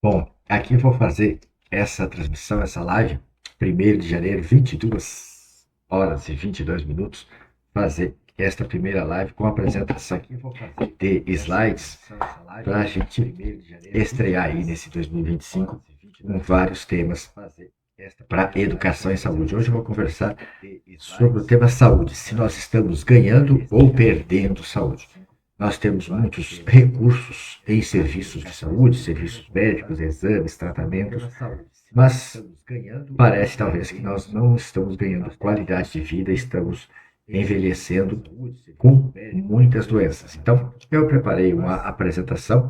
Bom, aqui eu vou fazer essa transmissão, essa live, 1º de janeiro, 22h22, fazer esta primeira live com a apresentação de slides para a gente estrear aí nesse 2025 com vários temas para educação e saúde. Hoje eu vou conversar sobre o tema saúde, se nós estamos ganhando ou perdendo saúde. Nós temos muitos recursos em serviços de saúde, serviços médicos, exames, tratamentos, mas parece talvez que nós não estamos ganhando qualidade de vida, estamos envelhecendo com muitas doenças. Então, eu preparei uma apresentação,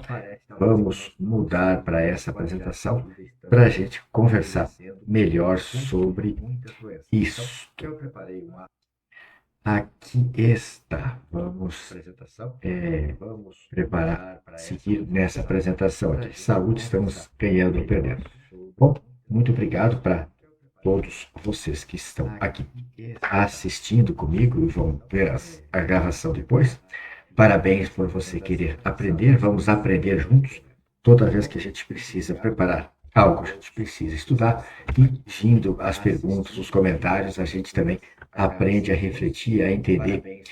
vamos mudar para essa apresentação para a gente conversar melhor sobre isso. Aqui está. Vamos preparar, seguir nessa apresentação aqui. Saúde, estamos ganhando ou perdendo. Bom, muito obrigado para todos vocês que estão aqui assistindo comigo e vão ver a gravação depois. Parabéns por você querer aprender. Vamos aprender juntos. Toda vez que a gente precisa preparar algo, a gente precisa estudar. E vindo as perguntas, os comentários, a gente também aprende a refletir, a entender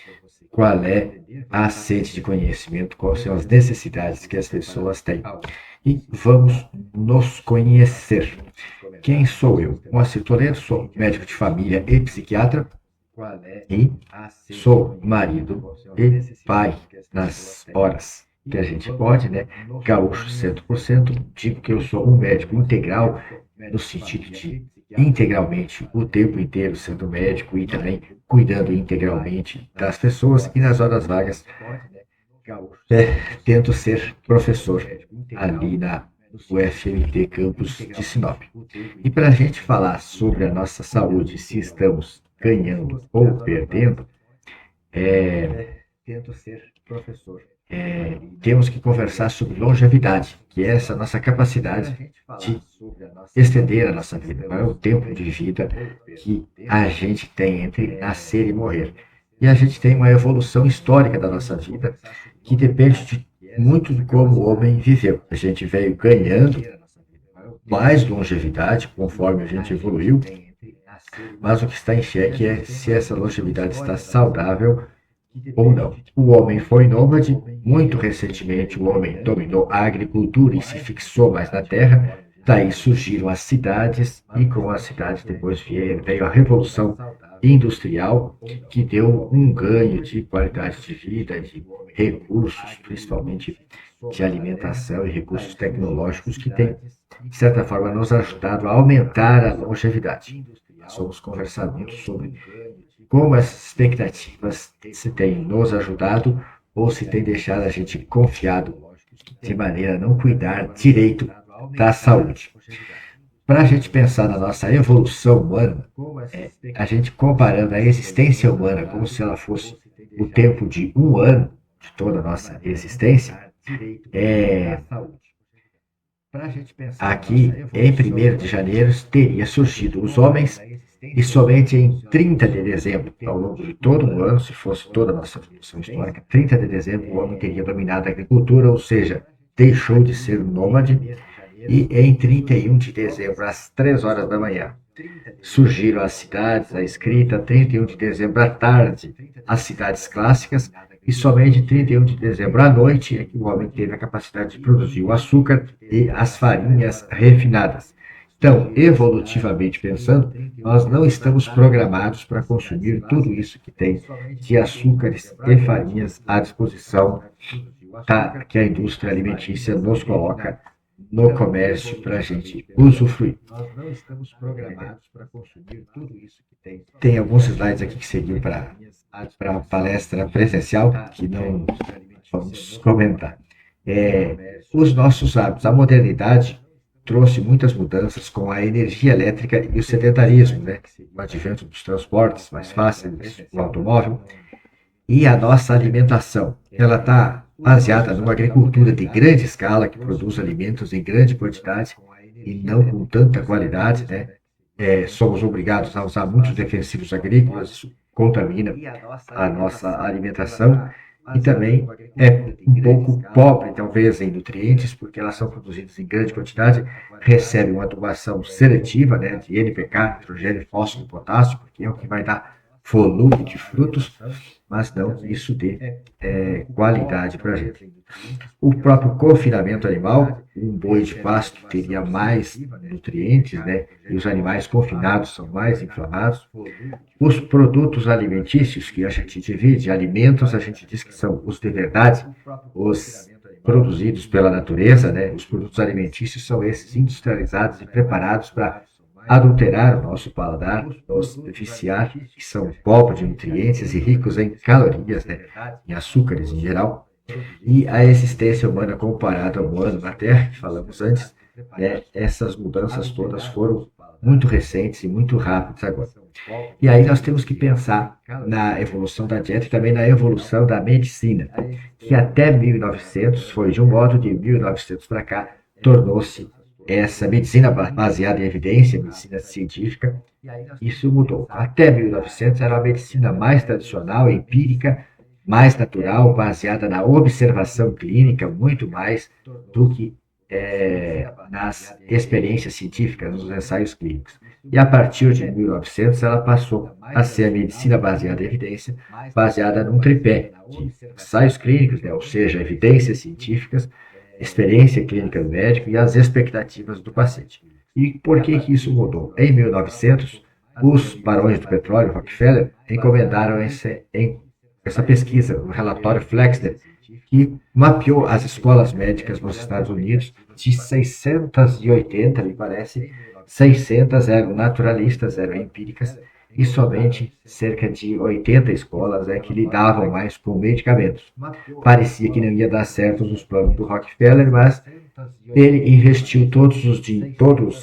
qual é a sede de conhecimento, quais são as necessidades que as pessoas têm. E vamos nos conhecer. Quem sou eu? Moacir Toledo, sou médico de família e psiquiatra e sou marido e pai nas horas que a gente pode, né? Gaúcho 100%, digo que eu sou um médico integral, no sentido de integralmente, o tempo inteiro sendo médico e também cuidando integralmente das pessoas e nas horas vagas tento ser professor ali na UFMT Campus de Sinop. E para a gente falar sobre a nossa saúde, se estamos ganhando ou perdendo, temos que conversar sobre longevidade, que é essa nossa capacidade de estender a nossa vida, qual é o tempo de vida que a gente tem entre nascer e morrer. E a gente tem uma evolução histórica da nossa vida que depende de muito de como o homem viveu. A gente veio ganhando mais longevidade conforme a gente evoluiu, mas o que está em xeque é se essa longevidade está saudável ou não. O homem foi nômade, muito recentemente o homem dominou a agricultura e se fixou mais na terra, daí surgiram as cidades e com as cidades depois veio a revolução industrial que deu um ganho de qualidade de vida, de recursos, principalmente de alimentação e recursos tecnológicos que tem, de certa forma, nos ajudado a aumentar a longevidade. Nós vamos conversar muito sobre como essas expectativas se têm nos ajudado ou se têm deixado a gente confiado de maneira a não cuidar direito da saúde. Para a gente pensar na nossa evolução humana, a gente comparando a existência humana como se ela fosse o tempo de um ano de toda a nossa existência, aqui em 1º de janeiro teria surgido os homens e somente em 30 de dezembro, ao longo de todo o ano, se fosse toda a nossa evolução histórica, 30 de dezembro o homem teria dominado a agricultura, ou seja, deixou de ser nômade, e em 31 de dezembro, às 3 horas da manhã, surgiram as cidades, a escrita, 31 de dezembro à tarde, as cidades clássicas, e somente 31 de dezembro à noite é que o homem teve a capacidade de produzir o açúcar e as farinhas refinadas. Então, evolutivamente pensando, nós não estamos programados para consumir tudo isso que tem de açúcares e farinhas à disposição que a indústria alimentícia nos coloca no comércio para a gente usufruir. Tem alguns slides aqui que seguiu para a palestra presencial, que não vamos comentar. Os nossos hábitos, a modernidade trouxe muitas mudanças com a energia elétrica e o sedentarismo, né? O advento dos transportes mais fáceis, o automóvel, e a nossa alimentação. Ela está baseada numa agricultura de grande escala, que produz alimentos em grande quantidade e não com tanta qualidade, né? Somos obrigados a usar muitos defensivos agrícolas, isso contamina a nossa alimentação e também é um pouco pobre, talvez, em nutrientes, porque elas são produzidas em grande quantidade, recebem uma adubação seletiva, né, de NPK, nitrogênio, fósforo e potássio, porque é o que vai dar volume de frutos, mas não que isso dê qualidade para a gente. O próprio confinamento animal, um boi de pasto teria mais nutrientes, né? E os animais confinados são mais inflamados. Os produtos alimentícios, que a gente divide, alimentos, a gente diz que são os de verdade, os produzidos pela natureza, né? Os produtos alimentícios são esses industrializados e preparados para adulterar o nosso paladar, nos viciar, que são pobres de nutrientes e ricos em calorias, né? Em açúcares em geral. E a existência humana comparada ao humano na Terra, que falamos antes, né, essas mudanças todas foram muito recentes e muito rápidas agora. E aí nós temos que pensar na evolução da dieta e também na evolução da medicina, que até 1900, foi de um modo de 1900 para cá, tornou-se essa medicina baseada em evidência, medicina científica. Isso mudou. Até 1900 era a medicina mais tradicional, empírica, mais natural, baseada na observação clínica, muito mais do que nas experiências científicas, nos ensaios clínicos. E a partir de 1900, ela passou a ser a medicina baseada em evidência, baseada num tripé de ensaios clínicos, né, ou seja, evidências científicas, experiência clínica do médico e as expectativas do paciente. E por que isso mudou? Em 1900, os barões do petróleo, Rockefeller, encomendaram essa pesquisa, o relatório Flexner, que mapeou as escolas médicas nos Estados Unidos, de 680, me parece, 600 eram naturalistas, eram empíricas, e somente cerca de 80 escolas que lidavam mais com medicamentos. Parecia que não ia dar certo nos planos do Rockefeller, mas ele investiu todas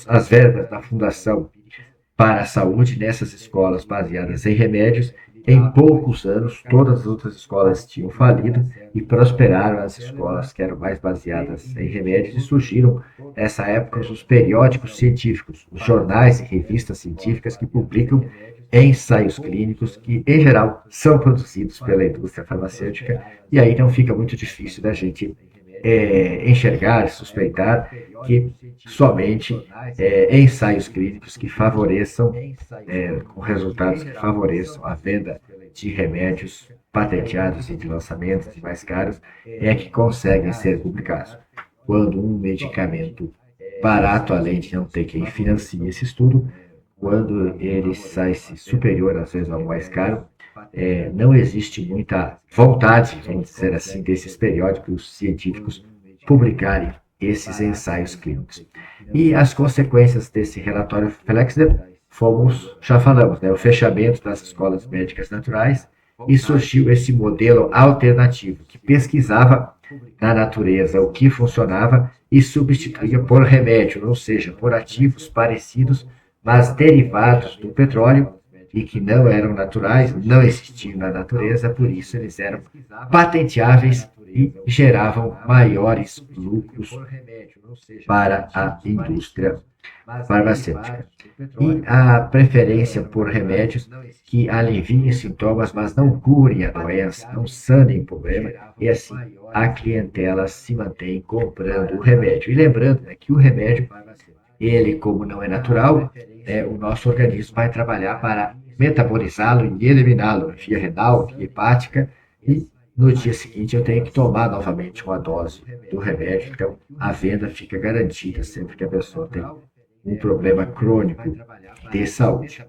as verbas da fundação para a saúde nessas escolas baseadas em remédios. Em poucos anos, todas as outras escolas tinham falido e prosperaram as escolas que eram mais baseadas em remédios e surgiram, nessa época, os periódicos científicos, os jornais e revistas científicas que publicam ensaios clínicos que, em geral, são produzidos pela indústria farmacêutica e aí não fica muito difícil da gente enxergar, suspeitar que somente ensaios clínicos que favoreçam, com resultados que favoreçam a venda de remédios patenteados e de lançamentos de mais caros, que conseguem ser publicados. Quando um medicamento barato, além de não ter quem financie esse estudo, quando ele sai-se superior, às vezes, ao mais caro, não existe muita vontade, vamos dizer assim, desses periódicos científicos publicarem esses ensaios clínicos. E as consequências desse relatório Flexner, já falamos, né, o fechamento das escolas médicas naturais, e surgiu esse modelo alternativo que pesquisava na natureza o que funcionava e substituía por remédio, ou seja, por ativos parecidos, mas derivados do petróleo e que não eram naturais, não existiam na natureza, por isso eles eram patenteáveis e geravam maiores lucros para a indústria farmacêutica. E a preferência por remédios que aliviem sintomas, mas não curem a doença, não sanem o problema, e assim a clientela se mantém comprando o remédio. E lembrando que o remédio, ele como não é natural, o nosso organismo vai trabalhar para metabolizá-lo e eliminá-lo via renal, via hepática, e no dia seguinte eu tenho que tomar novamente uma dose do remédio. Então a venda fica garantida sempre que a pessoa tem um problema crônico de saúde.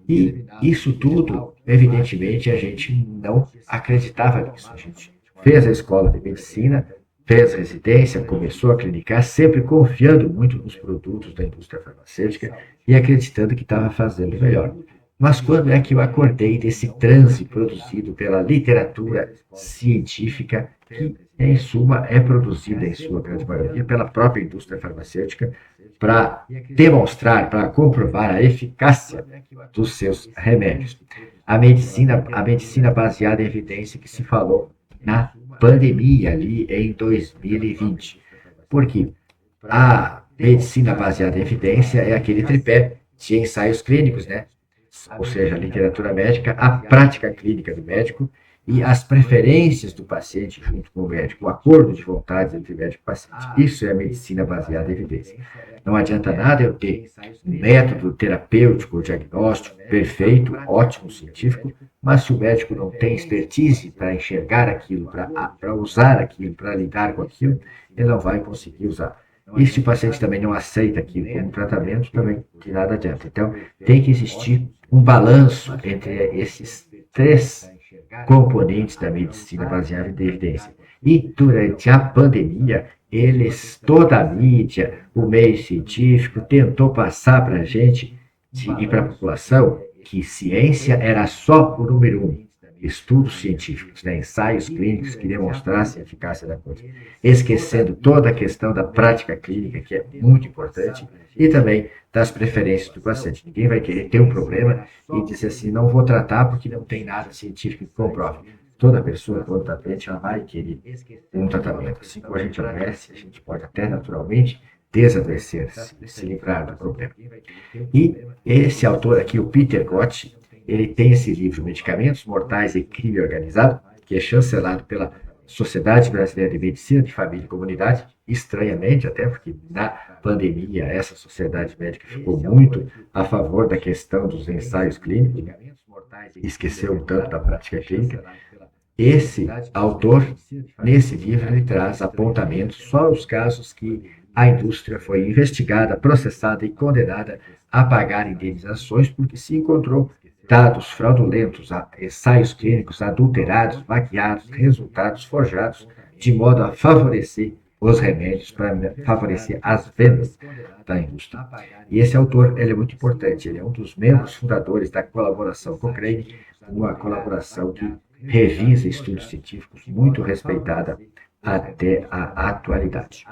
E isso tudo, evidentemente, a gente não acreditava nisso. A gente fez a escola de medicina, fez residência, começou a clinicar, sempre confiando muito nos produtos da indústria farmacêutica e acreditando que estava fazendo melhor. Mas quando é que eu acordei desse transe produzido pela literatura científica, que, em suma, é produzida, em sua grande maioria, pela própria indústria farmacêutica, para demonstrar, para comprovar a eficácia dos seus remédios? A medicina baseada em evidência que se falou na pandemia, ali em 2020. Por quê? A medicina baseada em evidência é aquele tripé de ensaios clínicos, né? Ou seja, a literatura médica, a prática clínica do médico e as preferências do paciente junto com o médico, o acordo de vontades entre médico e paciente. Isso é a medicina baseada em evidência. Não adianta nada eu ter um método terapêutico, diagnóstico perfeito, ótimo, científico, mas se o médico não tem expertise para enxergar aquilo, para usar aquilo, para lidar com aquilo, ele não vai conseguir usar. E se o paciente também não aceita aquilo como tratamento, também de nada adianta. Então, tem que existir um balanço entre esses três componentes da medicina baseada em evidência. E durante a pandemia, toda a mídia, o meio científico, tentou passar para a gente e para a população que ciência era só o número um. Estudos científicos, né, ensaios clínicos que demonstrassem a eficácia da coisa, esquecendo toda a questão da prática clínica, que é muito importante, e também das preferências do paciente. Ninguém vai querer ter um problema e dizer assim, não vou tratar porque não tem nada científico que comprove. Toda pessoa, quando está doente, ela vai querer um tratamento. Assim como a gente adoece, a gente pode até naturalmente desadoecer, se livrar do problema. E esse autor aqui, o Peter Gott, ele tem esse livro, Medicamentos Mortais e Crime Organizado, que é chancelado pela Sociedade Brasileira de Medicina de Família e Comunidade, estranhamente até, porque na pandemia essa sociedade médica ficou muito a favor da questão dos ensaios clínicos, esqueceu um tanto da prática clínica. Esse autor, nesse livro, ele traz apontamentos só os casos que a indústria foi investigada, processada e condenada a pagar indenizações porque se encontrou dados fraudulentos, ensaios clínicos adulterados, maquiados, resultados forjados, de modo a favorecer os remédios, para favorecer as vendas da indústria. E esse autor ele é muito importante, ele é um dos membros fundadores da colaboração Cochrane, uma colaboração que revisa estudos científicos, muito respeitada até a atualidade.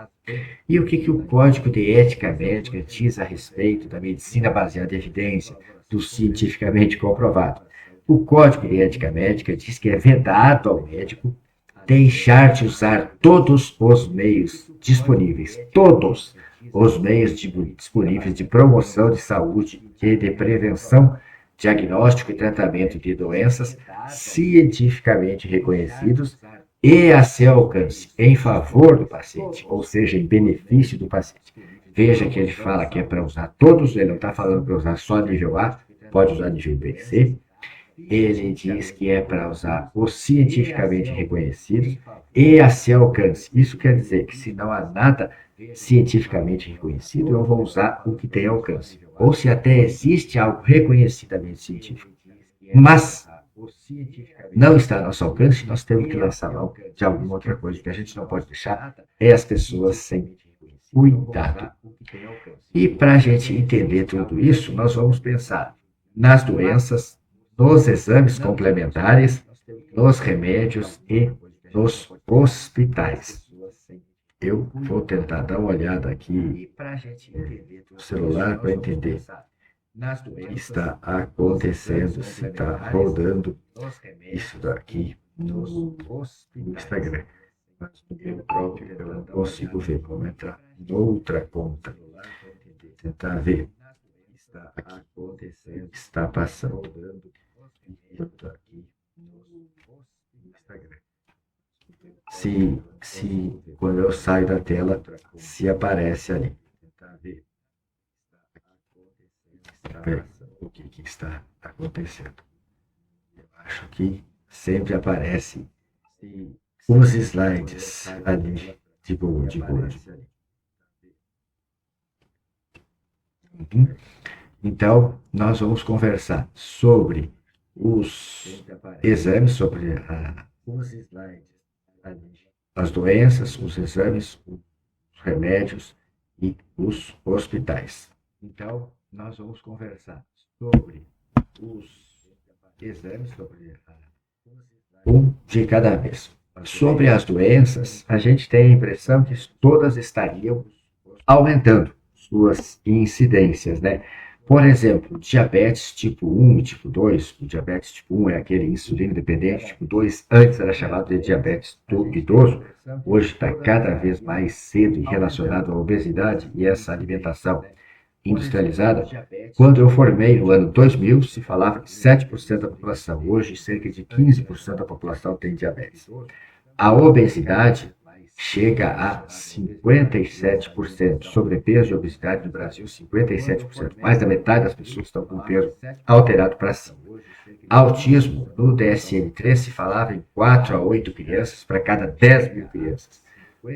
E o que o Código de Ética Médica diz a respeito da medicina baseada em evidência, do cientificamente comprovado? O Código de Ética Médica diz que é vedado ao médico deixar de usar todos os meios disponíveis, todos os meios disponíveis de promoção de saúde e de prevenção, diagnóstico e tratamento de doenças cientificamente reconhecidos e a seu alcance, em favor do paciente, ou seja, em benefício do paciente. Veja que ele fala que é para usar todos, ele não está falando para usar só nível A, pode usar nível B e C. Ele diz que é para usar os cientificamente reconhecidos e a seu alcance. Isso quer dizer que se não há nada cientificamente reconhecido, eu vou usar o que tem alcance. Ou se até existe algo reconhecidamente científico, mas não está ao nosso alcance, nós temos que lançar mão de alguma outra coisa. Que a gente não pode deixar é as pessoas sem cuidado. E para a gente entender tudo isso, nós vamos pensar nas doenças, nos exames complementares, nos remédios e nos hospitais. Eu vou tentar dar uma olhada aqui no celular para entender o que está acontecendo, se está rodando isso daqui no Instagram. Mas no meu próprio eu não consigo ver. Vamos entrar em outra conta. Tentar ver o que está aqui acontecendo, o que está passando. Eu estou aqui no Instagram. Se quando eu saio da tela, se aparece ali. Ver o que está acontecendo. Eu acho que sempre aparece os slides ali de boa. Então, nós vamos conversar sobre os exames, sobre as doenças, os exames, os remédios e os hospitais. Então, nós vamos conversar sobre os exames, sobre um de cada vez. Sobre as doenças, a gente tem a impressão que todas estariam aumentando suas incidências, né? Por exemplo, diabetes tipo 1 e tipo 2. O diabetes tipo 1 é aquele insulino dependente, tipo 2 antes era chamado de diabetes do idoso, hoje está cada vez mais cedo relacionado à obesidade e essa alimentação industrializada, quando eu formei no ano 2000, se falava que 7% da população. Hoje, cerca de 15% da população tem diabetes. A obesidade chega a 57%. Sobrepeso e obesidade no Brasil, 57%. Mais da metade das pessoas estão com peso alterado para cima. Autismo, no DSM-3 se falava em 4 a 8 crianças para cada 10 mil crianças.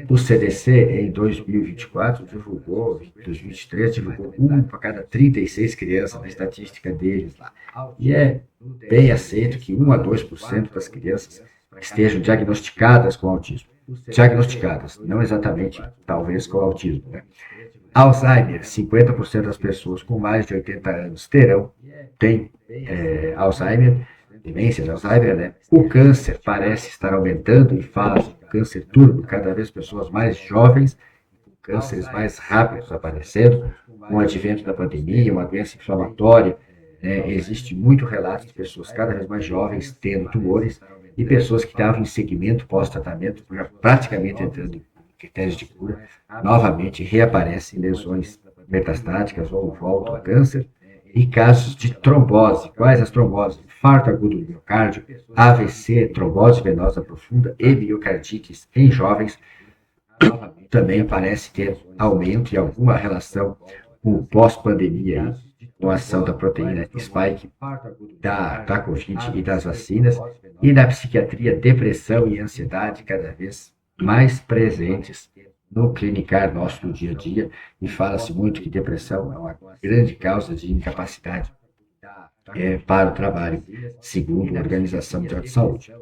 O CDC, em 2024, 2023, divulgou 1 para cada 36 crianças na estatística deles lá. E é bem aceito que 1 a 2% das crianças estejam diagnosticadas com autismo. Diagnosticadas, não exatamente, talvez, com autismo, né? Alzheimer, 50% das pessoas com mais de 80 anos têm Alzheimer, demência de Alzheimer, né? O câncer parece estar aumentando e fala de câncer turbo, cada vez pessoas mais jovens, cânceres mais rápidos aparecendo, com o advento da pandemia, uma doença inflamatória, né? Existe muito relato de pessoas cada vez mais jovens tendo tumores e pessoas que estavam em segmento pós-tratamento, já praticamente entrando em critérios de cura, novamente reaparecem lesões metastáticas ou voltam a câncer, e casos de trombose. Quais as tromboses? Infarto agudo do miocárdio, AVC, trombose venosa profunda e miocardites em jovens. Também parece ter aumento e alguma relação com o pós-pandemia, com a ação da proteína spike, da Covid e das vacinas. E na psiquiatria, depressão e ansiedade cada vez mais presentes no clinicar nosso do dia a dia, e fala-se muito que depressão é uma grande causa de incapacidade para o trabalho, segundo a Organização Mundial de Saúde.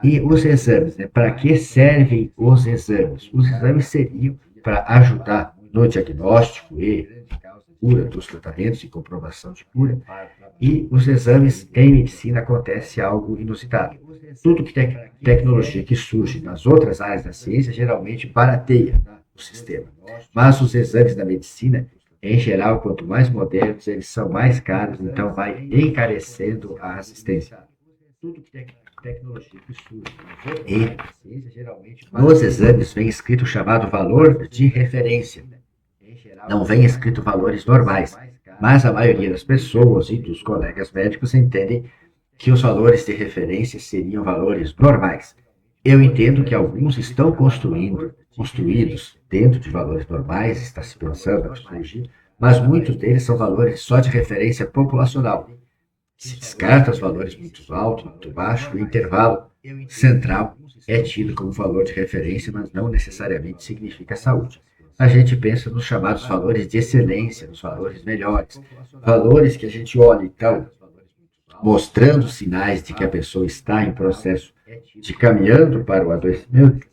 E os exames, né? Para que servem os exames? Os exames seriam para ajudar no diagnóstico e cura dos tratamentos e comprovação de cura. E os exames em medicina acontece algo inusitado. Tudo que tecnologia que surge nas outras áreas da ciência geralmente barateia o sistema. Mas os exames da medicina, em geral, quanto mais modernos, eles são mais caros, então vai encarecendo a assistência. E nos exames vem escrito o chamado valor de referência. Não vem escrito valores normais, mas a maioria das pessoas e dos colegas médicos entendem que os valores de referência seriam valores normais. Eu entendo que alguns estão construídos dentro de valores normais, está se pensando na psicologia, mas muitos deles são valores só de referência populacional. Se descarta os valores muito altos, muito baixos, o intervalo central é tido como valor de referência, mas não necessariamente significa saúde. A gente pensa nos chamados valores de excelência, nos valores melhores, valores que a gente olha, então, mostrando sinais de que a pessoa está em processo de caminhando para o adoecimento,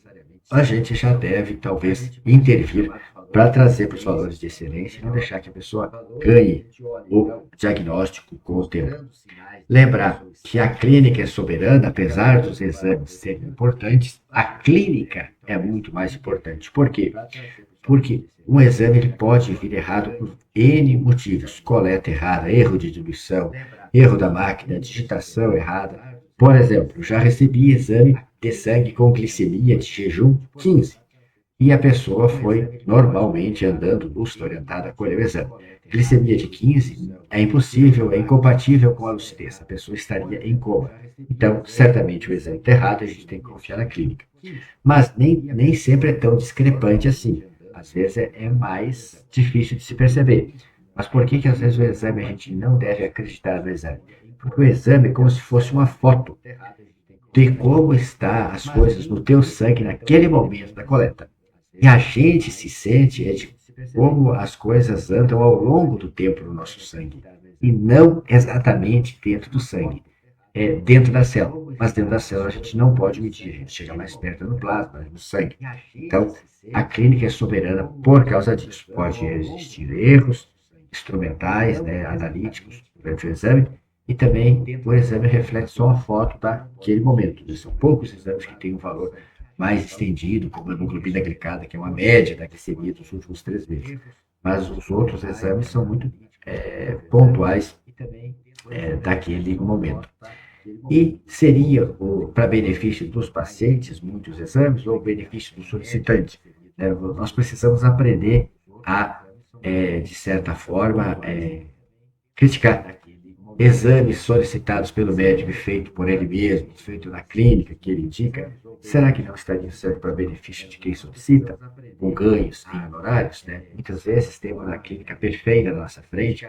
a gente já deve, talvez, intervir para trazer para os valores de excelência e não deixar que a pessoa ganhe o diagnóstico com o tempo. Lembrar que a clínica é soberana, apesar dos exames serem importantes, a clínica é muito mais importante. Por quê? Porque um exame ele pode vir errado por N motivos. Coleta errada, erro de diluição, erro da máquina, digitação errada. Por exemplo, já recebi exame de sangue com glicemia de jejum 15 e a pessoa foi normalmente andando lúcida, orientada a colher o exame. Glicemia de 15 é impossível, é incompatível com a lucidez. A pessoa estaria em coma. Então, certamente o exame está errado, a gente tem que confiar na clínica. Mas nem sempre é tão discrepante assim. Às vezes é mais difícil de se perceber. Mas por que às vezes o exame a gente não deve acreditar no exame? Porque o exame é como se fosse uma foto de como estão as coisas no teu sangue naquele momento da coleta. E a gente se sente de como as coisas andam ao longo do tempo no nosso sangue. E não exatamente dentro do sangue. É dentro da célula. Mas dentro da célula a gente não pode medir. A gente chega mais perto no plasma, no sangue. Então, a clínica é soberana por causa disso. Pode existir erros instrumentais, né, analíticos durante o exame. E também o exame reflete só a foto daquele momento. São poucos exames que têm um valor mais estendido, como a hemoglobina glicada, que é uma média da glicemia dos últimos 3 meses. Mas os outros exames são muito pontuais daquele momento. E seria, para benefício dos pacientes, muitos exames, ou benefício do solicitante. Nós precisamos aprender a de certa forma, criticar exames solicitados pelo médico e feito por ele mesmo, feito na clínica que ele indica, será que não estaria certo para benefício de quem solicita, com ganhos em honorários? Né? Muitas vezes temos na clínica perfeita na nossa frente,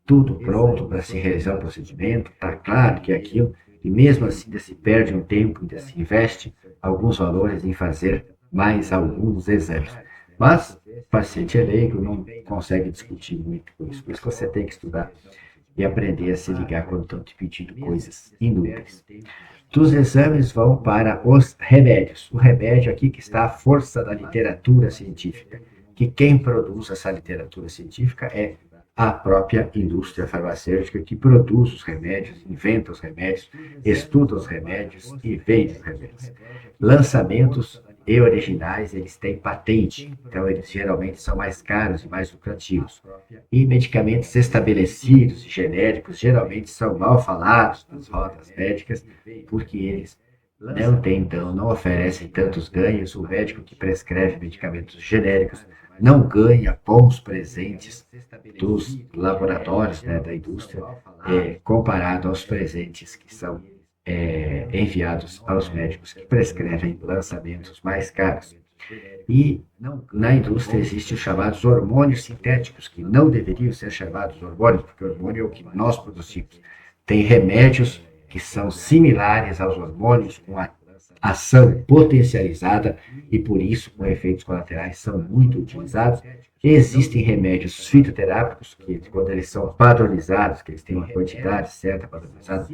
tudo pronto para se realizar o procedimento, está claro que é aquilo, e mesmo assim ainda se perde um tempo, ainda se investe alguns valores em fazer mais alguns exames. Mas o paciente é leigo, não consegue discutir muito com isso, por isso que você tem que estudar e aprender a se ligar quando estão te pedindo coisas inúteis. Dos exames vão para os remédios. O remédio aqui que está a força da literatura científica, que quem produz essa literatura científica é a própria indústria farmacêutica que produz os remédios, inventa os remédios, estuda os remédios e vende os remédios. Lançamentos e originais, eles têm patente, então eles geralmente são mais caros e mais lucrativos. E medicamentos estabelecidos e genéricos geralmente são mal falados nas rodas médicas, porque eles não oferecem tantos ganhos. O médico que prescreve medicamentos genéricos não ganha bons presentes dos laboratórios, né, da indústria, comparado aos presentes que são enviados aos médicos que prescrevem lançamentos mais caros. E na indústria existem os chamados hormônios sintéticos, que não deveriam ser chamados hormônios, porque o hormônio é o que nós produzimos. Tem remédios que são similares aos hormônios, com a ação potencializada e por isso com efeitos colaterais são muito utilizados. Existem remédios fitoterápicos que, quando eles são padronizados, que eles têm uma quantidade certa padronizada,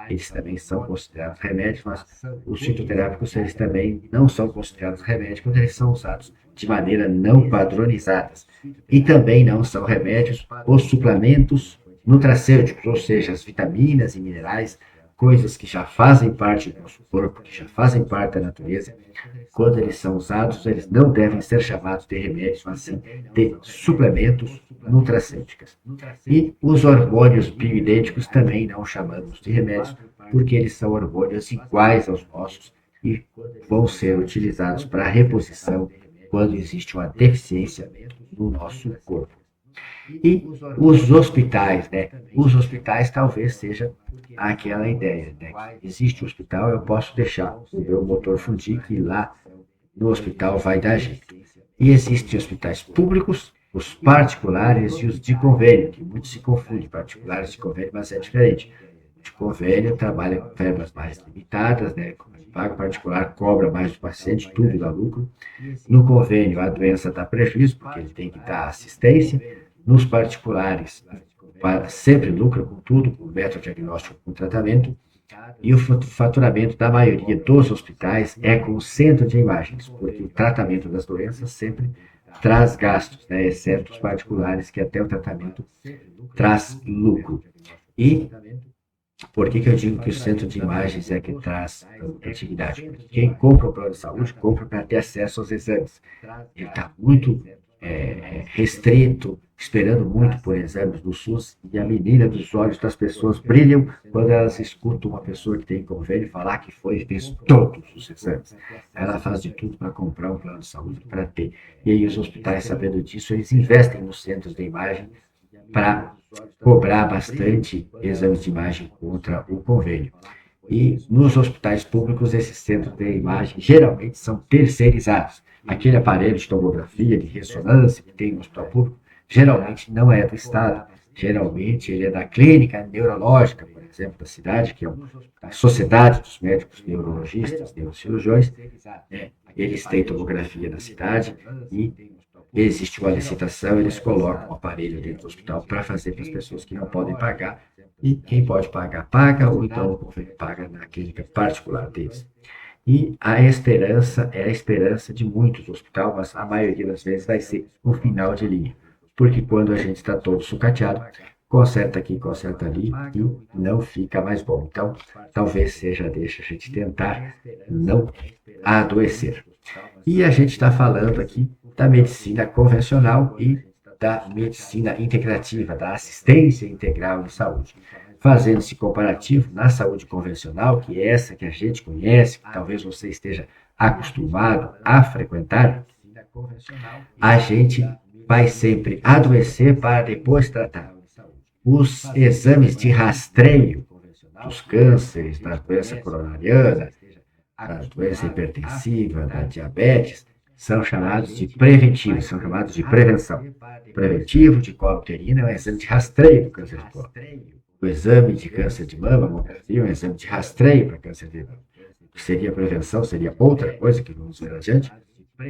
eles também são considerados remédios, mas os fitoterápicos eles também não são considerados remédios quando eles são usados de maneira não padronizadas. E também não são remédios os suplementos nutracêuticos, ou seja, as vitaminas e minerais, coisas que já fazem parte do nosso corpo, que já fazem parte da natureza. Quando eles são usados, eles não devem ser chamados de remédios, mas sim de suplementos nutracêuticos. E os hormônios bioidênticos também não chamamos de remédios, porque eles são hormônios iguais aos nossos e vão ser utilizados para reposição quando existe uma deficiência no nosso corpo. E os hospitais, né? Os hospitais talvez seja aquela ideia, né? Existe um hospital, eu posso deixar o meu motor fundir que lá no hospital vai dar jeito. E existem hospitais públicos, os particulares e os de convênio, que muitos se confundem, particulares de convênio, mas é diferente. O de convênio trabalha com verbas mais limitadas, né? Pago particular cobra mais do paciente, tudo dá lucro. No convênio, a doença dá prejuízo, porque ele tem que dar assistência. Nos particulares, sempre lucra com tudo, com método diagnóstico, com tratamento. E o faturamento da maioria dos hospitais é com o centro de imagens, porque o tratamento das doenças sempre traz gastos, né, exceto os particulares, que até o tratamento traz lucro. E por que eu digo que o centro de imagens é que traz atividade? Porque quem compra o plano de saúde, compra para ter acesso aos exames. Ele está muito restrito, esperando muito por exames do SUS, e a menina dos olhos das pessoas brilham quando elas escutam uma pessoa que tem convênio falar que foi e fez todos os exames. Ela faz de tudo para comprar um plano de saúde, para ter. E aí os hospitais, sabendo disso, eles investem nos centros de imagem para cobrar bastante exames de imagem contra o convênio. E nos hospitais públicos, esses centros de imagem geralmente são terceirizados. Aquele aparelho de tomografia, de ressonância que tem no hospital público, geralmente não é do Estado. Geralmente ele é da clínica neurológica, por exemplo, da cidade, que é a Sociedade dos Médicos Neurologistas, Neurocirurgiões. Eles têm tomografia na cidade e existe uma licitação, eles colocam um aparelho dentro do hospital para fazer para as pessoas que não podem pagar. E quem pode pagar, paga, ou então o convênio paga na clínica particular deles. E a esperança é a esperança de muitos hospitais, mas a maioria das vezes vai ser o final de linha. Porque quando a gente está todo sucateado, conserta aqui, conserta ali e não fica mais bom. Então, talvez seja, deixa a gente tentar não adoecer. E a gente está falando aqui da medicina convencional e da medicina integrativa, da assistência integral de saúde. Fazendo esse comparativo na saúde convencional, que é essa que a gente conhece, que talvez você esteja acostumado a frequentar, a gente vai sempre adoecer para depois tratar. Os exames de rastreio dos cânceres, da doença coronariana, da doença hipertensiva, da diabetes, são chamados de preventivos, são chamados de prevenção. O preventivo de colo uterino é um exame de rastreio do câncer de colo. O exame de câncer de mama, mamografia, é um exame de rastreio para câncer de mama. Seria prevenção, seria outra coisa que vamos ver adiante.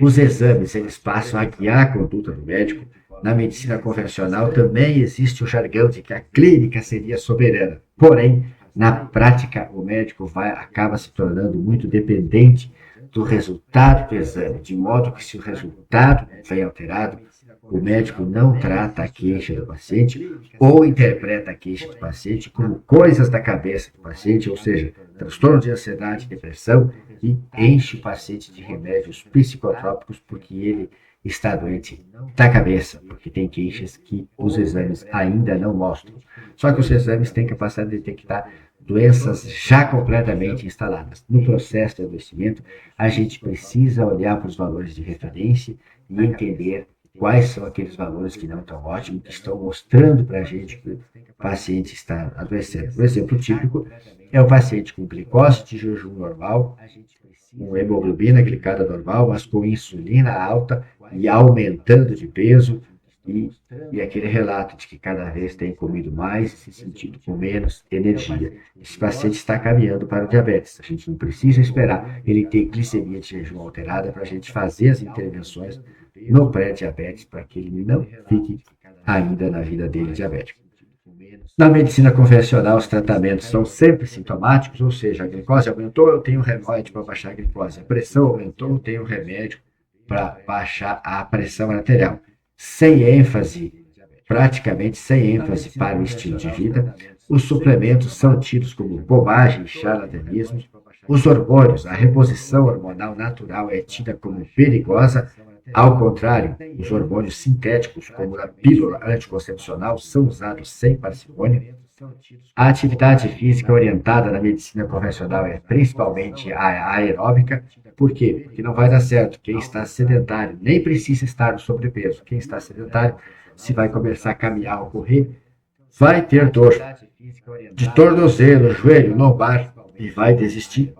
Os exames, eles passam a guiar a conduta do médico. Na medicina convencional também existe o jargão de que a clínica seria soberana. Porém, na prática, o médico acaba se tornando muito dependente do resultado do exame, de modo que se o resultado vem alterado, o médico não trata a queixa do paciente ou interpreta a queixa do paciente como coisas da cabeça do paciente, ou seja, transtorno de ansiedade, depressão, e enche o paciente de remédios psicotrópicos porque ele está doente da cabeça, porque tem queixas que os exames ainda não mostram. Só que os exames têm capacidade de detectar doenças já completamente instaladas. No processo de adoecimento, a gente precisa olhar para os valores de referência e entender quais são aqueles valores que não estão ótimos, que estão mostrando para a gente que o paciente está adoecendo. Um exemplo típico é o paciente com glicose de jejum normal, com hemoglobina glicada normal, mas com insulina alta e aumentando de peso, e aquele relato de que cada vez tem comido mais e se sentindo com menos energia. Esse paciente está caminhando para o diabetes. A gente não precisa esperar ele ter glicemia de jejum alterada para a gente fazer as intervenções no pré-diabetes para que ele não fique ainda na vida dele diabético. Na medicina convencional, os tratamentos são sempre sintomáticos, ou seja, a glicose aumentou, eu tenho remédio para baixar a glicose. A pressão aumentou, eu tenho remédio para baixar a pressão arterial. Sem ênfase, praticamente sem ênfase para o estilo de vida, os suplementos são tidos como bobagem e charlatanismo. Os hormônios, a reposição hormonal natural é tida como perigosa. Ao contrário, os hormônios sintéticos, como a pílula anticoncepcional, são usados sem parcimônia. A atividade física orientada na medicina convencional é principalmente a aeróbica. Por quê? Porque não vai dar certo. Quem está sedentário nem precisa estar no sobrepeso. Quem está sedentário, se vai começar a caminhar ou correr, vai ter dor de tornozelo, joelho, lombar e vai desistir.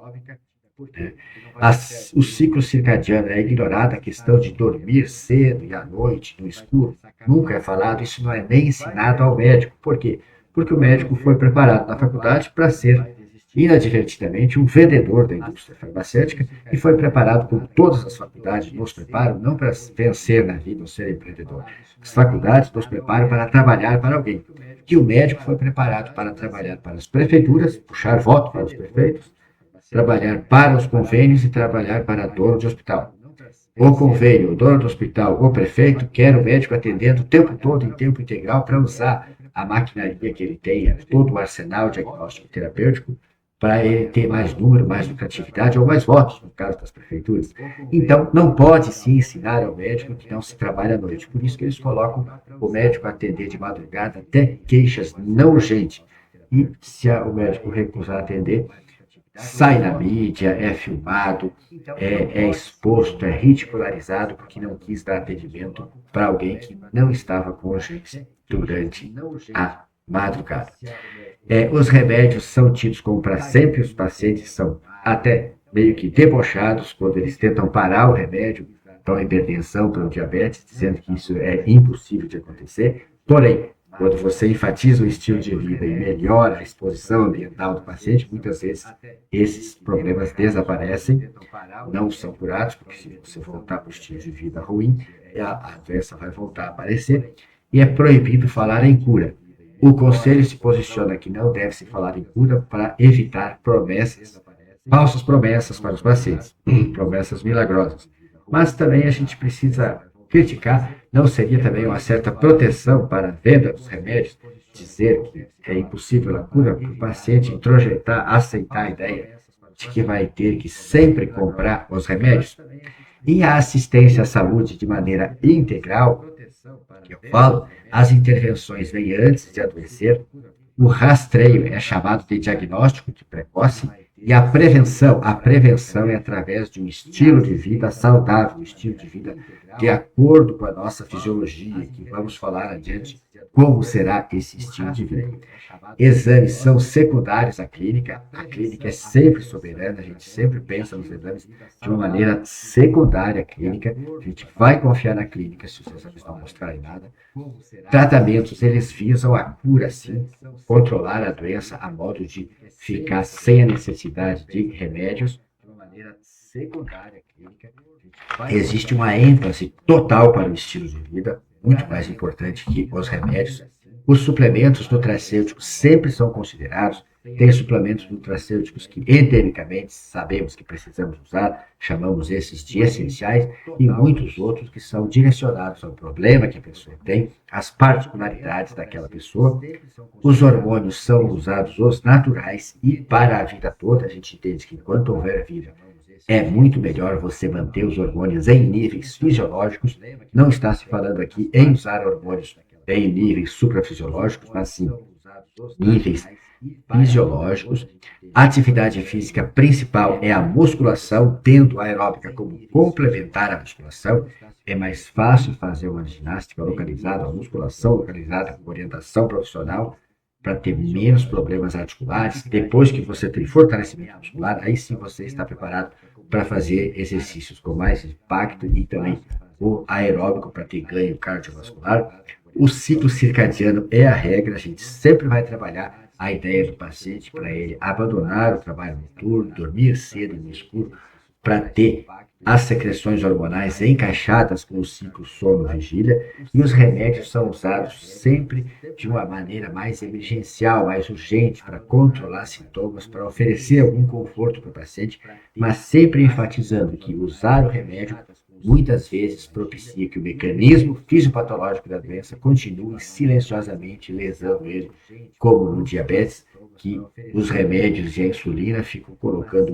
O ciclo circadiano é ignorado, a questão de dormir cedo e à noite, no escuro, nunca é falado, isso não é nem ensinado ao médico. Por quê? Porque o médico foi preparado na faculdade para ser, inadvertidamente, um vendedor da indústria farmacêutica e foi preparado, como todas as faculdades nos preparam, não para vencer na vida ou ser empreendedor. As faculdades nos preparam para trabalhar para alguém. E o médico foi preparado para trabalhar para as prefeituras, puxar voto para os prefeitos, trabalhar para os convênios e trabalhar para dono de hospital. O convênio, o dono do hospital, o prefeito quer o médico atendendo o tempo todo, em tempo integral, para usar a maquinaria que ele tem, todo o arsenal diagnóstico terapêutico, para ele ter mais número, mais lucratividade ou mais votos, no caso das prefeituras. Então, não pode se ensinar ao médico que não se trabalha à noite. Por isso que eles colocam o médico a atender de madrugada até queixas não urgentes. E se o médico recusar atender, sai na mídia, é filmado, é exposto, é ridicularizado porque não quis dar atendimento para alguém que não estava com urgência durante a madrugada. Os remédios são tidos como para sempre, os pacientes são até meio que debochados quando eles tentam parar o remédio para uma hipertensão, para um diabetes, dizendo que isso é impossível de acontecer. Porém, quando você enfatiza o estilo de vida e melhora a exposição ambiental do paciente, muitas vezes esses problemas desaparecem, não são curados, porque se você voltar para o estilo de vida ruim, a doença vai voltar a aparecer, e é proibido falar em cura. O conselho se posiciona que não deve se falar em cura para evitar promessas, falsas promessas para os pacientes, promessas milagrosas. Mas também a gente precisa criticar, não seria também uma certa proteção para a venda dos remédios, dizer que é impossível a cura para o paciente introjetar, aceitar a ideia de que vai ter que sempre comprar os remédios? E a assistência à saúde de maneira integral, que eu falo, as intervenções vêm antes de adoecer, o rastreio é chamado de diagnóstico de precoce, E a prevenção é através de um estilo de vida saudável, um estilo de vida de acordo com a nossa fisiologia, que vamos falar adiante como será esse estilo de vida. Exames são secundários à clínica, a clínica é sempre soberana, a gente sempre pensa nos exames de uma maneira secundária à clínica, a gente vai confiar na clínica se os exames não mostrarem nada. Tratamentos, eles visam a cura, sim, controlar a doença a modo de ficar sem a necessidade de remédios, de uma maneira secundária à clínica. Existe uma ênfase total para o estilo de vida, muito mais importante que os remédios. Os suplementos nutracêuticos sempre são considerados. Tem suplementos nutracêuticos que endemicamente sabemos que precisamos usar, chamamos esses de essenciais, e muitos outros que são direcionados ao problema que a pessoa tem, às particularidades daquela pessoa. Os hormônios são usados os naturais e para a vida toda. A gente entende que enquanto houver vida, é muito melhor você manter os hormônios em níveis fisiológicos. Não está se falando aqui em usar hormônios em níveis suprafisiológicos, mas sim níveis fisiológicos. A atividade física principal é a musculação, tendo a aeróbica como complementar à musculação. É mais fácil fazer uma ginástica localizada, uma musculação localizada com orientação profissional, para ter menos problemas articulares. Depois que você tem fortalecimento muscular, aí sim você está preparado para fazer exercícios com mais impacto e também o aeróbico para ter ganho cardiovascular. O ciclo circadiano é a regra, a gente sempre vai trabalhar a ideia do paciente para ele abandonar o trabalho noturno, dormir cedo no escuro, para ter as secreções hormonais encaixadas com o ciclo sono-vigília, e os remédios são usados sempre de uma maneira mais emergencial, mais urgente, para controlar sintomas, para oferecer algum conforto para o paciente, mas sempre enfatizando que usar o remédio muitas vezes propicia que o mecanismo fisiopatológico da doença continue silenciosamente lesando ele, como no diabetes, que os remédios e a insulina ficam colocando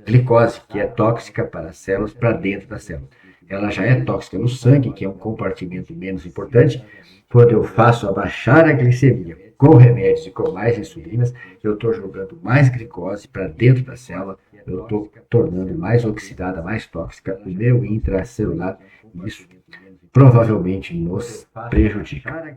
glicose, que é tóxica para as células, para dentro da célula. Ela já é tóxica no sangue, que é um compartimento menos importante. Quando eu faço abaixar a glicemia com remédios e com mais insulinas, eu estou jogando mais glicose para dentro da célula, eu estou tornando mais oxidada, mais tóxica o meu intracelular, e isso provavelmente nos prejudica.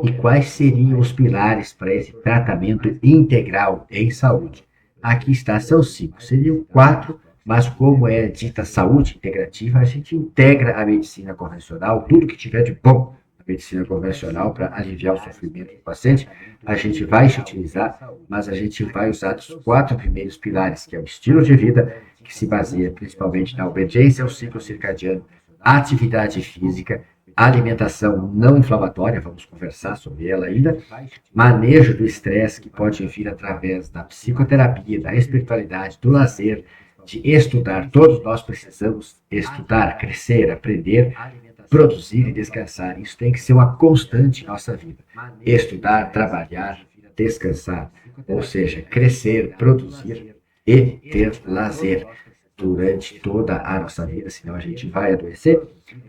E quais seriam os pilares para esse tratamento integral em saúde? Aqui está, são 5, seriam 4, mas como é dita saúde integrativa, a gente integra a medicina convencional, tudo que tiver de bom na medicina convencional para aliviar o sofrimento do paciente, a gente vai se utilizar, mas a gente vai usar os 4 primeiros pilares, que é o estilo de vida, que se baseia principalmente na obediência ao ciclo circadiano, atividade física, alimentação não inflamatória, vamos conversar sobre ela ainda, manejo do estresse, que pode vir através da psicoterapia, da espiritualidade, do lazer, de estudar. Todos nós precisamos estudar, crescer, aprender, produzir e descansar. Isso tem que ser uma constante em nossa vida. Estudar, trabalhar, descansar, ou seja, crescer, produzir e ter lazer durante toda a nossa vida, senão a gente vai adoecer.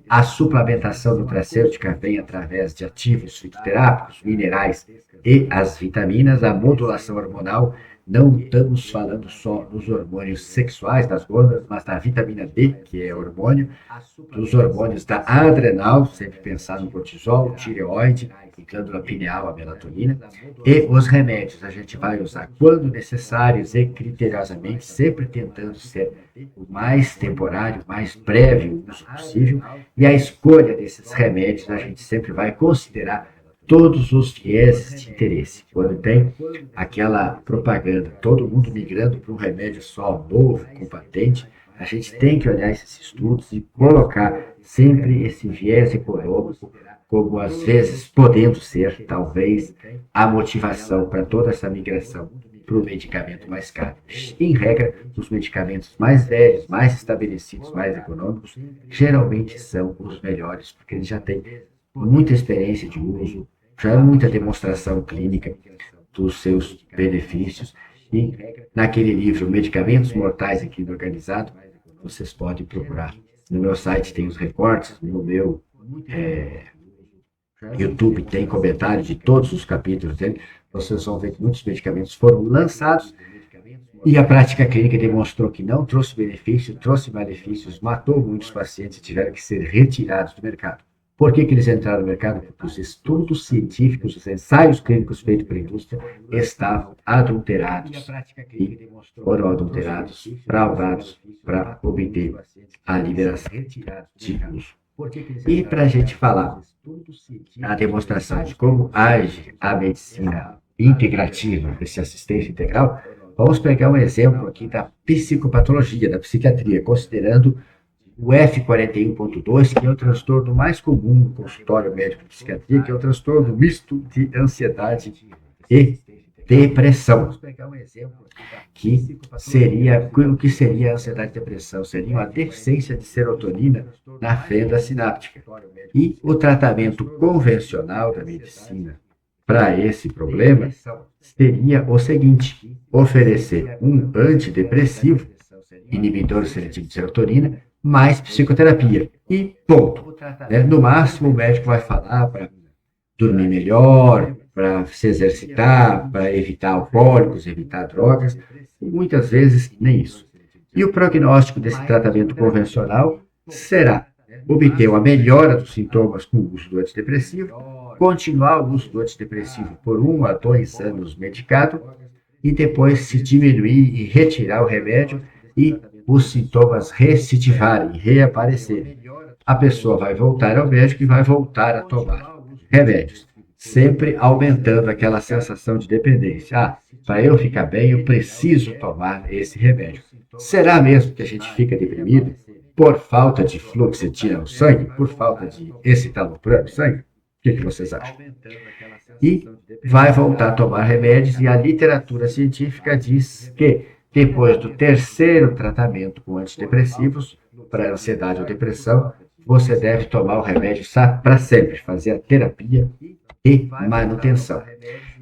A suplementação nutracêutica vem através de ativos fitoterápicos, minerais e as vitaminas. A modulação hormonal, não estamos falando só dos hormônios sexuais, das glândulas, mas da vitamina D, que é hormônio, dos hormônios da adrenal, sempre pensar no cortisol, tireoide, glândula pineal, a melatonina, e os remédios. A gente vai usar quando necessários e criteriosamente, sempre tentando ser o mais temporário, mais breve o uso possível, e a escolha desses remédios a gente sempre vai considerar todos os vieses de interesse. Quando tem aquela propaganda, todo mundo migrando para um remédio só, novo, com patente, a gente tem que olhar esses estudos e colocar sempre esse viés econômico como às vezes podendo ser, talvez, a motivação para toda essa migração para o medicamento mais caro. Em regra, os medicamentos mais velhos, mais estabelecidos, mais econômicos, geralmente são os melhores, porque eles já têm muita experiência de uso, já é muita demonstração clínica dos seus benefícios. E naquele livro, Medicamentos Mortais em Crime Organizado, vocês podem procurar. No meu site tem os recortes, no meu YouTube tem comentário de todos os capítulos dele. Vocês vão ver que muitos medicamentos foram lançados E a prática clínica demonstrou que não trouxe benefício, trouxe malefícios, matou muitos pacientes e tiveram que ser retirados do mercado. Por que eles entraram no mercado? Porque os estudos científicos, os ensaios clínicos feitos pela indústria estavam adulterados e foram adulterados, fraudados para obter a liberação de uso. E para a gente falar a demonstração de como age a medicina integrativa, essa assistência integral, vamos pegar um exemplo aqui da psicopatologia, da psiquiatria, considerando o F41.2, que é o transtorno mais comum no consultório médico de psiquiatria, que é o transtorno misto de ansiedade e depressão. O que seria a ansiedade e depressão? Seria uma deficiência de serotonina na fenda sináptica. E o tratamento convencional da medicina para esse problema seria o seguinte: oferecer um antidepressivo, inibidor seletivo de serotonina, mais psicoterapia. E ponto. No máximo, o médico vai falar para dormir melhor, para se exercitar, para evitar alcoólicos, evitar drogas, e muitas vezes nem isso. E o prognóstico desse tratamento convencional será obter uma melhora dos sintomas com o uso do antidepressivo, continuar o uso do antidepressivo por 1 a 2 anos medicado, e depois se diminuir e retirar o remédio e os sintomas recidivarem, reaparecerem. A pessoa vai voltar ao médico e vai voltar a tomar remédios, sempre aumentando aquela sensação de dependência. Para eu ficar bem, eu preciso tomar esse remédio. Será mesmo que a gente fica deprimido por falta de fluoxetina no sangue, por falta de escitalopram no sangue? O que vocês acham? E vai voltar a tomar remédios, e a literatura científica diz que depois do terceiro tratamento com antidepressivos para ansiedade ou depressão, você deve tomar o remédio para sempre, fazer a terapia e manutenção.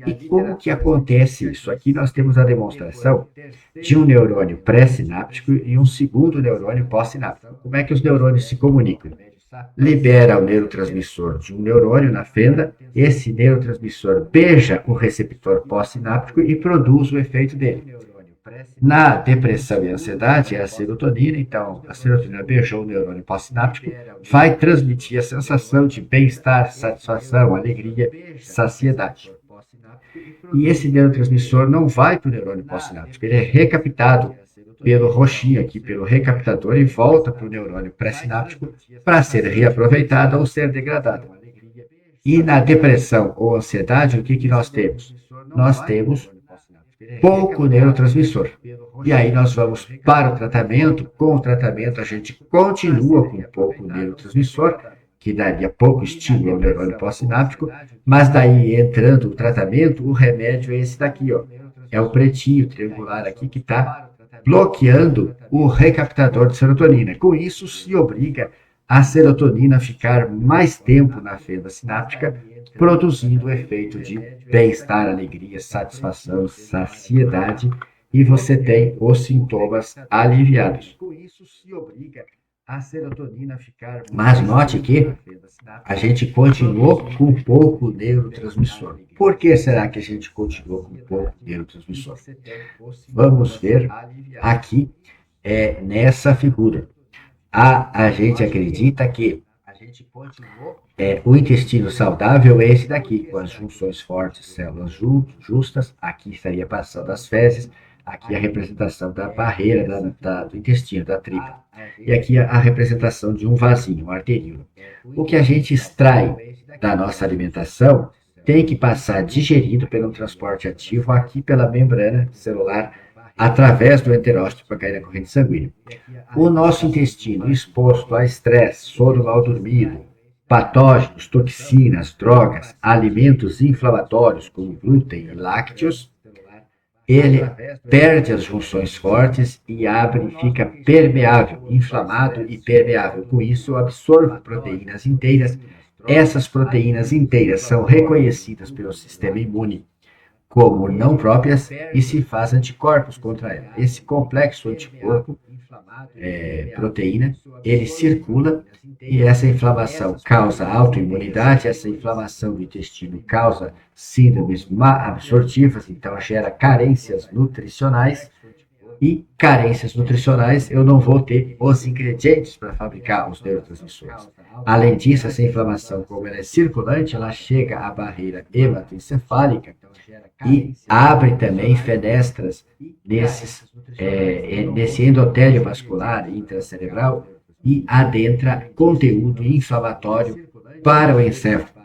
E como que acontece isso? Aqui nós temos a demonstração de um neurônio pré-sináptico e um segundo neurônio pós-sináptico. Como é que os neurônios se comunicam? Libera o neurotransmissor de um neurônio na fenda, esse neurotransmissor beija o receptor pós-sináptico e produz o efeito dele. Na depressão e ansiedade é a serotonina, então a serotonina beijou o neurônio pós-sináptico, vai transmitir a sensação de bem-estar, satisfação, alegria, saciedade. E esse neurotransmissor não vai para o neurônio pós-sináptico, ele é recaptado pelo roxinho aqui, pelo recaptador, e volta para o neurônio pré-sináptico para ser reaproveitado ou ser degradado. E na depressão ou ansiedade, o que nós temos? Nós temos pouco neurotransmissor. E aí nós vamos para o tratamento. Com o tratamento a gente continua com pouco neurotransmissor, que daria pouco estímulo ao neurônio pós-sináptico, mas daí, entrando o tratamento, o remédio é esse daqui, ó. É o pretinho triangular aqui que está bloqueando o recaptador de serotonina. Com isso, se obriga a serotonina a ficar mais tempo na fenda sináptica, produzindo o efeito de bem-estar, alegria, satisfação, saciedade, e você tem os sintomas aliviados. Com isso, se obriga a serotonina ficar. Mas note que a gente continuou com pouco neurotransmissor. Por que será que a gente continuou com pouco neurotransmissor? Vamos ver aqui nessa figura. A gente acredita que o intestino saudável é esse daqui, com as junções fortes, células justas. Aqui estaria passando as fezes. Aqui a representação da barreira do intestino, da tripa. E aqui a representação de um vasinho, um arteríolo. O que a gente extrai da nossa alimentação tem que passar digerido pelo transporte ativo aqui pela membrana celular, através do enterócito para cair na corrente sanguínea. O nosso intestino exposto a estresse, sono mal dormido, patógenos, toxinas, drogas, alimentos inflamatórios como glúten e lácteos, ele perde as junções fortes e abre, fica permeável, inflamado e permeável. Com isso, absorve proteínas inteiras. Essas proteínas inteiras são reconhecidas pelo sistema imune como não próprias e se faz anticorpos contra ela. Esse complexo anticorpo, proteína, ele circula, e essa inflamação causa autoimunidade. Essa inflamação do intestino causa síndromes má absortivas, então gera carências nutricionais, e carências nutricionais, eu não vou ter os ingredientes para fabricar os neurotransmissores. Além disso, essa inflamação, como ela é circulante, ela chega à barreira hematoencefálica e abre também fenestras nesse endotélio vascular intracerebral e adentra conteúdo inflamatório para o encéfalo.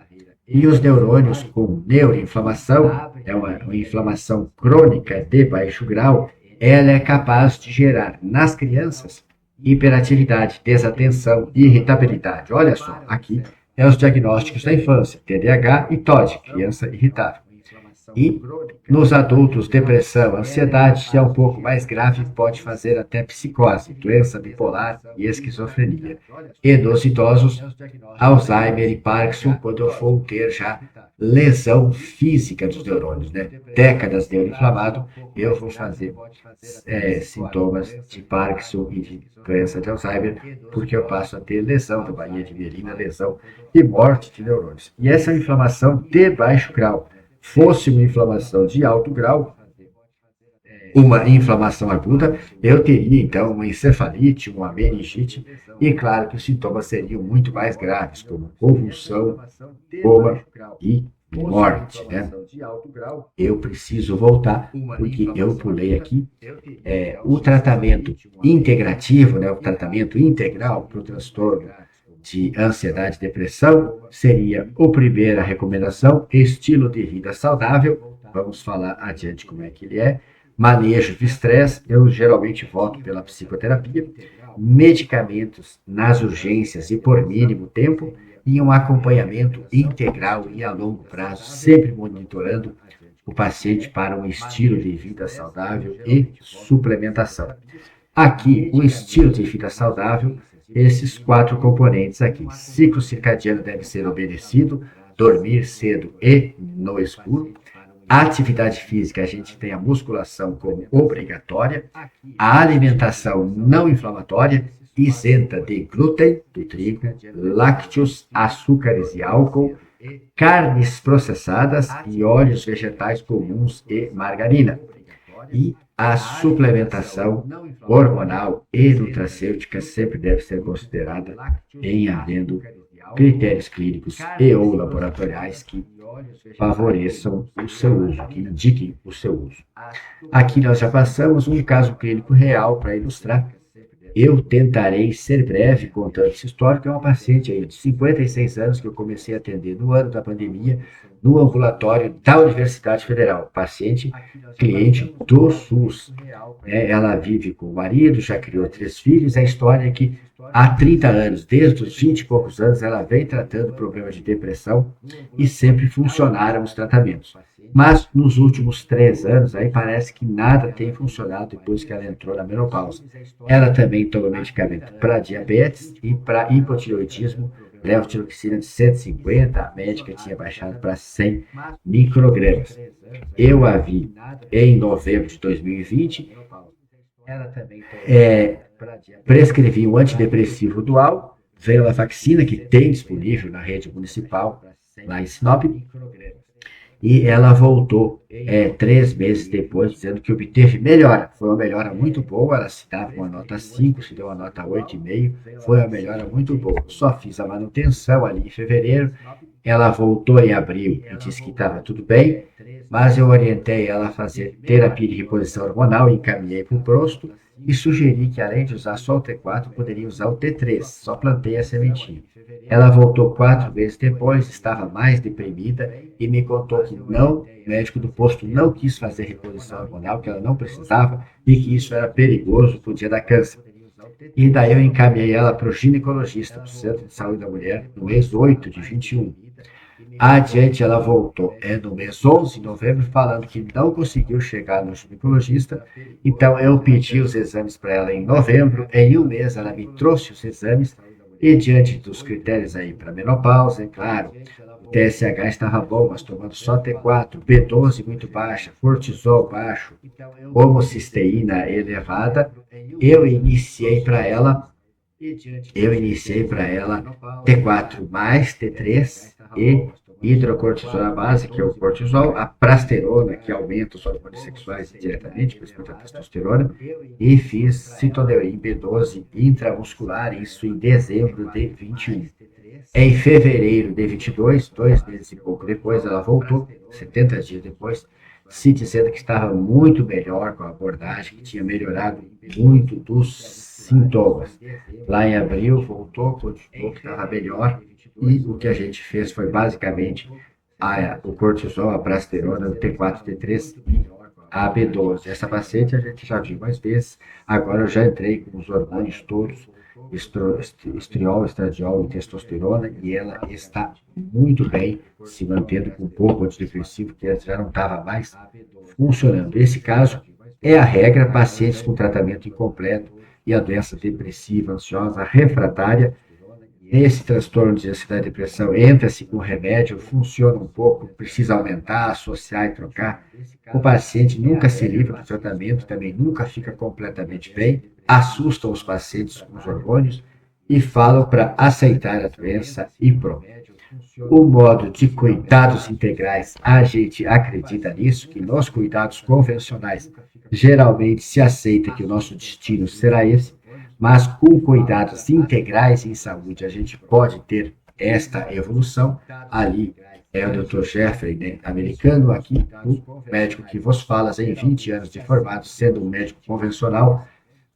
E os neurônios com neuroinflamação, é uma inflamação crônica de baixo grau, ela é capaz de gerar nas crianças hiperatividade, desatenção e irritabilidade. Olha só, aqui é os diagnósticos da infância, TDAH e TOD, criança irritável. E nos adultos, depressão, ansiedade, se é um pouco mais grave, pode fazer até psicose, doença bipolar e esquizofrenia. E nos idosos, Alzheimer e Parkinson, quando eu for ter já lesão física dos neurônios, né? Décadas neuroinflamado, eu vou fazer sintomas de Parkinson e de doença de Alzheimer, porque eu passo a ter lesão da baía de mielina, lesão e morte de neurônios. E essa é uma inflamação de baixo grau. Fosse uma inflamação de alto grau, uma inflamação aguda, eu teria então uma encefalite, uma meningite, e claro que os sintomas seriam muito mais graves, como convulsão, coma e morte, né? Eu preciso voltar, porque eu pulei aqui. O tratamento integrativo, né, o tratamento integral para o transtorno de ansiedade e depressão seria a primeira recomendação, estilo de vida saudável, vamos falar adiante como é que ele é, manejo de estresse, eu geralmente voto pela psicoterapia, medicamentos nas urgências e por mínimo tempo, e um acompanhamento integral e a longo prazo, sempre monitorando o paciente para um estilo de vida saudável e suplementação. Aqui, o estilo de vida saudável, esses 4 componentes aqui. Ciclo circadiano deve ser obedecido, dormir cedo e no escuro. Atividade física, a gente tem a musculação como obrigatória. A alimentação não inflamatória, isenta de glúten, do trigo, lácteos, açúcares e álcool, carnes processadas e óleos vegetais comuns e margarina. E a suplementação hormonal e nutracêutica sempre deve ser considerada em havendo critérios clínicos e ou laboratoriais que favoreçam o seu uso, que indiquem o seu uso. Aqui nós já passamos um caso clínico real para ilustrar. Eu tentarei ser breve contando essa história, que é uma paciente aí de 56 anos que eu comecei a atender no ano da pandemia, no ambulatório da Universidade Federal. Paciente, cliente do SUS. Ela vive com o marido, já criou 3 filhos. A história é que há 30 anos, desde os 20 e poucos anos, ela vem tratando problemas de depressão e sempre funcionaram os tratamentos. Mas nos últimos 3 anos, aí parece que nada tem funcionado depois que ela entrou na menopausa. Ela também toma medicamento para diabetes e para hipotireoidismo, levotiroxina de 150, a médica tinha baixado para 100 microgramas. Eu a vi em novembro de 2020, prescrevi um antidepressivo dual, venlafaxina, que tem disponível na rede municipal, lá em Sinop, e ela voltou 3 meses depois, dizendo que obteve melhora. Foi uma melhora muito boa, ela se dava uma nota 5, se deu uma nota 8,5, foi uma melhora muito boa. Só fiz a manutenção ali em fevereiro, ela voltou em abril e disse que estava tudo bem, mas eu orientei ela a fazer terapia de reposição hormonal, encaminhei para o posto e sugeri que além de usar só o T4, poderia usar o T3, só plantei a sementinha. Ela voltou 4 meses depois, estava mais deprimida e me contou que o médico do posto não quis fazer reposição hormonal, que ela não precisava e que isso era perigoso, podia dar câncer. E daí eu encaminhei ela para o ginecologista do Centro de Saúde da Mulher no mês 8 de 21. Adiante ela voltou no mês 11 de novembro, falando que não conseguiu chegar no ginecologista, então eu pedi os exames para ela em novembro, em um mês ela me trouxe os exames, e diante dos critérios aí para menopausa, é claro, o TSH estava bom, mas tomando só T4, B12 muito baixa, cortisol baixo, homocisteína elevada, eu iniciei para ela T4 mais T3 e hidrocortisona base, que é o cortisol, a prasterona, que aumenta os hormônios sexuais diretamente, principalmente a testosterona, e fiz citoleurim B12 intramuscular, isso em dezembro de 21. Em fevereiro de 22, 2 meses e pouco depois, ela voltou, 70 dias depois, se dizendo que estava muito melhor com a abordagem, que tinha melhorado muito dos sintomas. Lá em abril, voltou, continuou que estava melhor, e o que a gente fez foi basicamente o cortisol, a prasterona, o T4, T3 e a B12. Essa paciente a gente já viu mais vezes, agora eu já entrei com os hormônios todos, estriol, estradiol e testosterona, e ela está muito bem, se mantendo com um pouco antidepressivo, que ela já não estava mais funcionando. Esse caso é a regra, pacientes com tratamento incompleto e a doença depressiva, ansiosa, refratária. Esse transtorno de ansiedade e depressão entra-se com remédio, funciona um pouco, precisa aumentar, associar e trocar. O paciente nunca se livra do tratamento, também nunca fica completamente bem, assustam os pacientes com os hormônios e falam para aceitar a doença e pronto. O modo de cuidados integrais, a gente acredita nisso, que nos cuidados convencionais geralmente se aceita que o nosso destino será esse, mas com cuidados integrais em saúde a gente pode ter esta evolução. Ali é o Dr. Jeffrey, né, americano, aqui o médico que vos fala, em 20 anos de formado, sendo um médico convencional,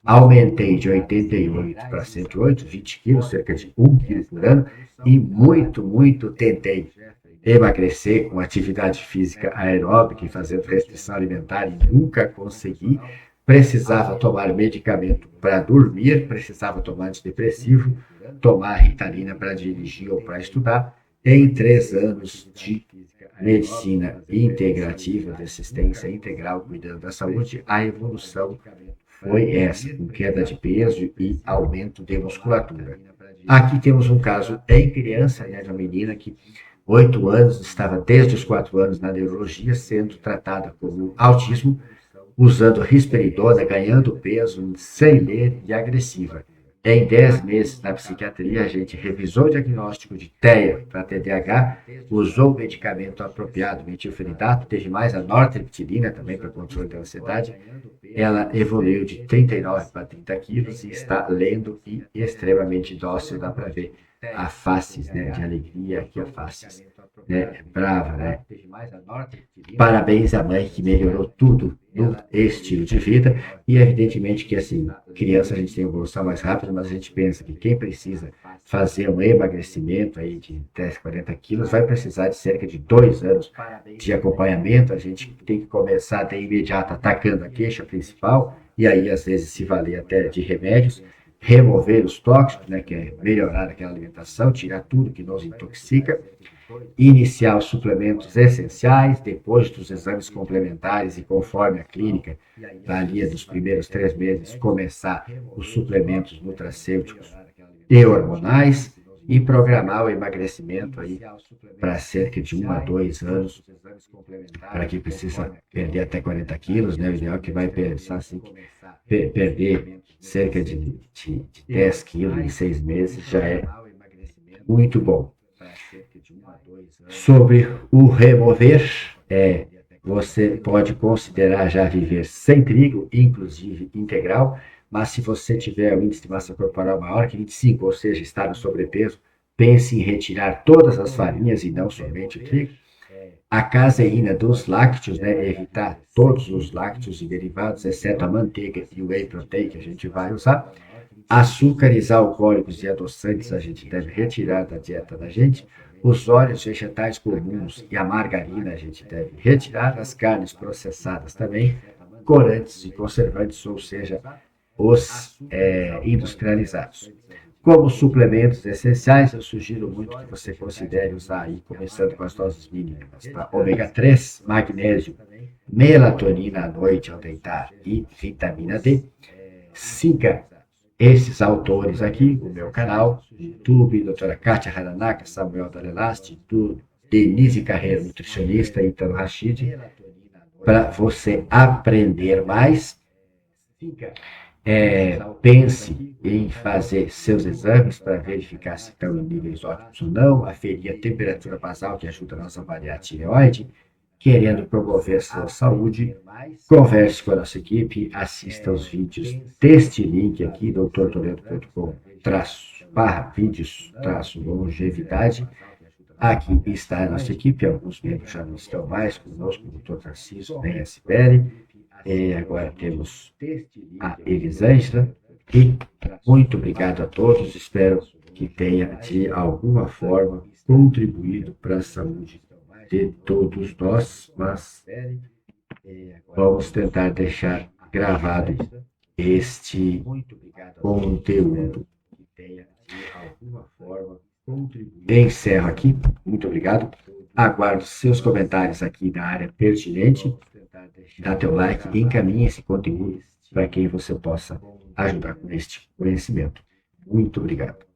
aumentei de 88 para 108, 20 quilos, cerca de 1 quilo por ano, e muito tentei emagrecer com atividade física aeróbica e fazendo restrição alimentar e nunca consegui. Precisava tomar medicamento para dormir, precisava tomar antidepressivo, tomar Ritalina para dirigir ou para estudar. Em 3 anos de medicina integrativa, de assistência integral, cuidando da saúde, a evolução foi essa, com queda de peso e aumento de musculatura. Aqui temos um caso em criança, né, de uma menina que 8 anos, estava desde os 4 anos na neurologia, sendo tratada com autismo, usando risperidona, ganhando peso, sem ler e agressiva. Em 10 meses na psiquiatria, a gente revisou o diagnóstico de TEA para TDAH, usou o medicamento apropriado, metilfenidato, teve mais a nortriptilina também para controle da ansiedade. Ela evoluiu de 39 para 30 quilos e está lendo e extremamente dócil, dá para ver a faces, né, de alegria aqui, a faces, né, brava, né? Parabéns à mãe que melhorou tudo no estilo de vida e evidentemente que assim, criança a gente tem evolução mais rápida, mas a gente pensa que quem precisa fazer um emagrecimento aí de 10, 40 quilos vai precisar de cerca de 2 anos de acompanhamento, a gente tem que começar de imediato atacando a queixa principal e aí às vezes se valer até de remédios, remover os tóxicos, né, que é melhorar aquela alimentação, tirar tudo que nos intoxica, iniciar os suplementos essenciais, depois dos exames complementares e conforme a clínica valia dos primeiros 3 meses, começar os suplementos nutracêuticos e hormonais e programar o emagrecimento aí para cerca de 1 a 2 anos, para quem precisa perder até 40 quilos, né? O ideal é que vai pensar assim, que perder cerca de 10 quilos em 6 meses já é muito bom. Sobre o remover, você pode considerar já viver sem trigo, inclusive integral, mas se você tiver um índice de massa corporal maior que 25, ou seja, está no sobrepeso, pense em retirar todas as farinhas e não somente o trigo. A caseína dos lácteos, né, evitar todos os lácteos e derivados, exceto a manteiga e o whey protein que a gente vai usar. Açúcares alcoólicos e adoçantes a gente deve retirar da dieta da gente. Os óleos vegetais comuns e a margarina a gente deve retirar. As carnes processadas também, corantes e conservantes, ou seja, os industrializados. Como suplementos essenciais, eu sugiro muito que você considere usar aí, começando com as doses mínimas, tá? Ômega 3, magnésio, melatonina à noite ao deitar e vitamina D. Siga esses autores aqui no meu canal, YouTube, doutora Kátia Haranaka, Samuel Dalelasti, Denise Carreiro, nutricionista, Italo Rashid, para você aprender mais pense em fazer seus exames para verificar se estão em níveis ótimos ou não, aferir a temperatura basal, que ajuda nós a avaliar a tireoide, querendo promover sua saúde, converse com a nossa equipe, assista aos vídeos deste link aqui, doutortoledo.com/vídeos-longevidade. Aqui está a nossa equipe, alguns membros já não estão mais conosco, o doutor Tarcísio, nem a Sibeli. Agora temos a Elisângela. E muito obrigado a todos, espero que tenha de alguma forma contribuído para a saúde de todos nós, mas vamos tentar deixar gravado este conteúdo. Encerro aqui, muito obrigado. Aguardo seus comentários aqui na área pertinente. Dá teu like e encaminhe esse conteúdo para quem você possa ajudar com este conhecimento. Muito obrigado.